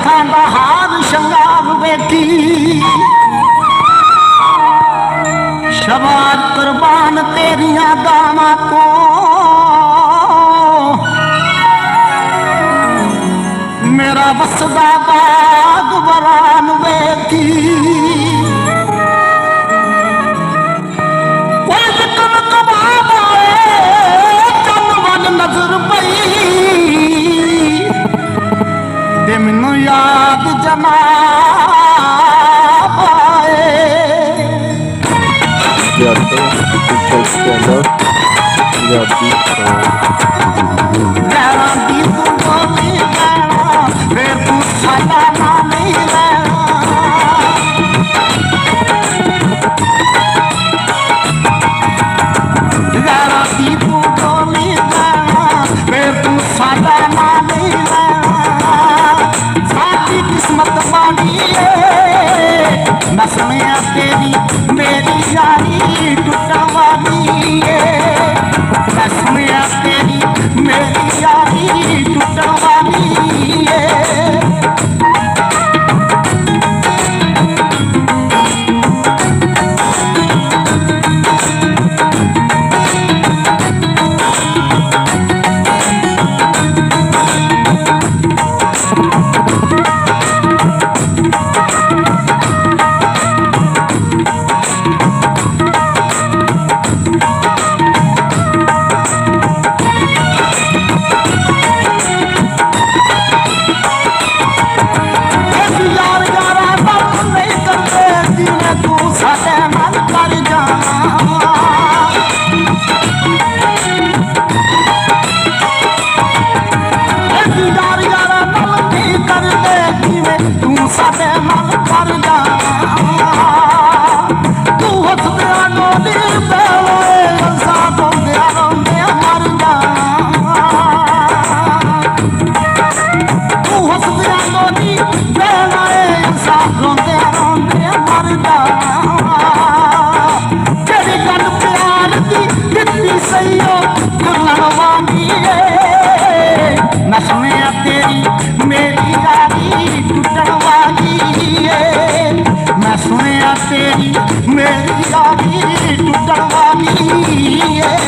ਹੱਥਾਂ ਦਾ ਹਾਰ ਸ਼ਿੰਗਾਰ ਵੇਖੀ ਸ਼ਬਾਦ ਕੁਰਬਾਨ ਤੇਰੀਆਂ ਗਾਵਾਂ ਤੋਂ ਮੇਰਾ ਵਸਦਾ ਬਾਗ ਵਰਾਨ ਵੇਖੀ ਕੋਈ ਵਿਕਨ ਕਮਾਵੇ ਚੰਨ ਵੱਲ ਨਜ਼ਰ ਪਈ ਤੇ ਮੈਨੂੰ ਯਾਦ ਜਨਾਬ ਆਏ ਗੈਰਾਂ ਦੀ ਤੂੰ ਬੋਲੀ ਲੈਣਾ ਫਿਰ ਤੂੰ ਸਾਡਾ ਨਾਂ ਨਹੀਂ ਲੈਣਾ ਗੈਰਾਂ ਦੀ ਤੂੰ ਬੋਲੀ ਲੈਣਾ ਫਿਰ ਤੂੰ ਸਾਡਾ ਨਾਂ ਨਹੀਂ ਲੈਣਾ ਸਾਡੀ ਕਿਸਮਤ ਮਾੜੀ ਏ ਮੈਂ ਸੁਣਿਆ ਤੇਰੀ ਮੇਰੀ ਯਾਰੀ ਟੁੱਟਣ ਵਾਲੀ ਏ ਮੈਂ ਸੁਣਿਆ ਤੇਰੀ ਮੇਰੀ ਯਾਰੀ ਟੁੱਟਣ ਵਾਲੀ ਏ मैं सुनिया तेरी मेरी यारी टुटण वाली है मैं सुनिया तेरी मेरी यारी टुटण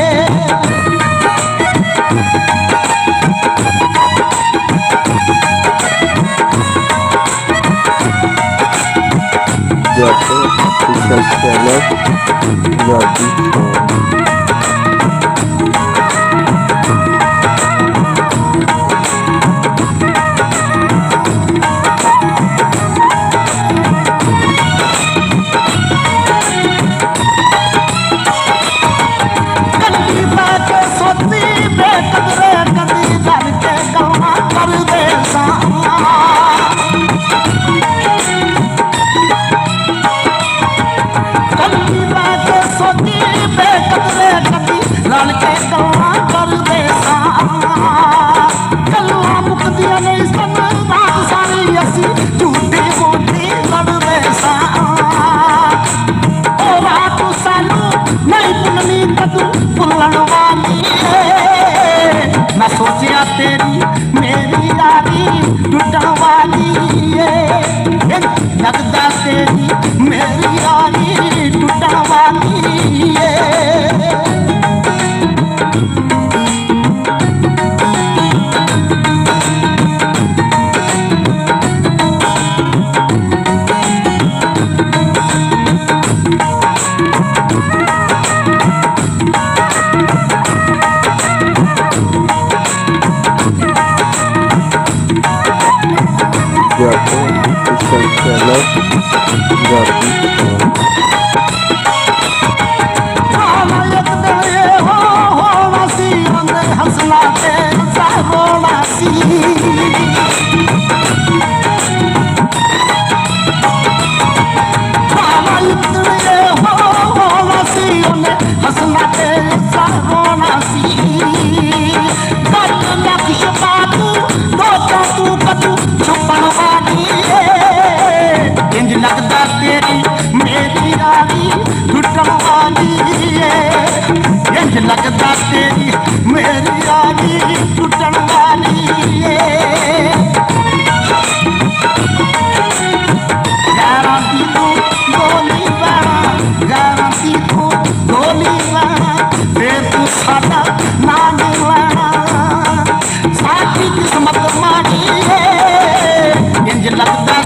वाली है मैं सोचिया तेरी मेरी यारी टुटण वाली है लगदा तेरी मेरी यारी टुटण वाली है लगदा तेरी मेरी यारी ਸਾਡੀ ਕਿਸਮਤ ਮਾੜੀ ਏ ਇੰਜ ਲੱਗਦਾ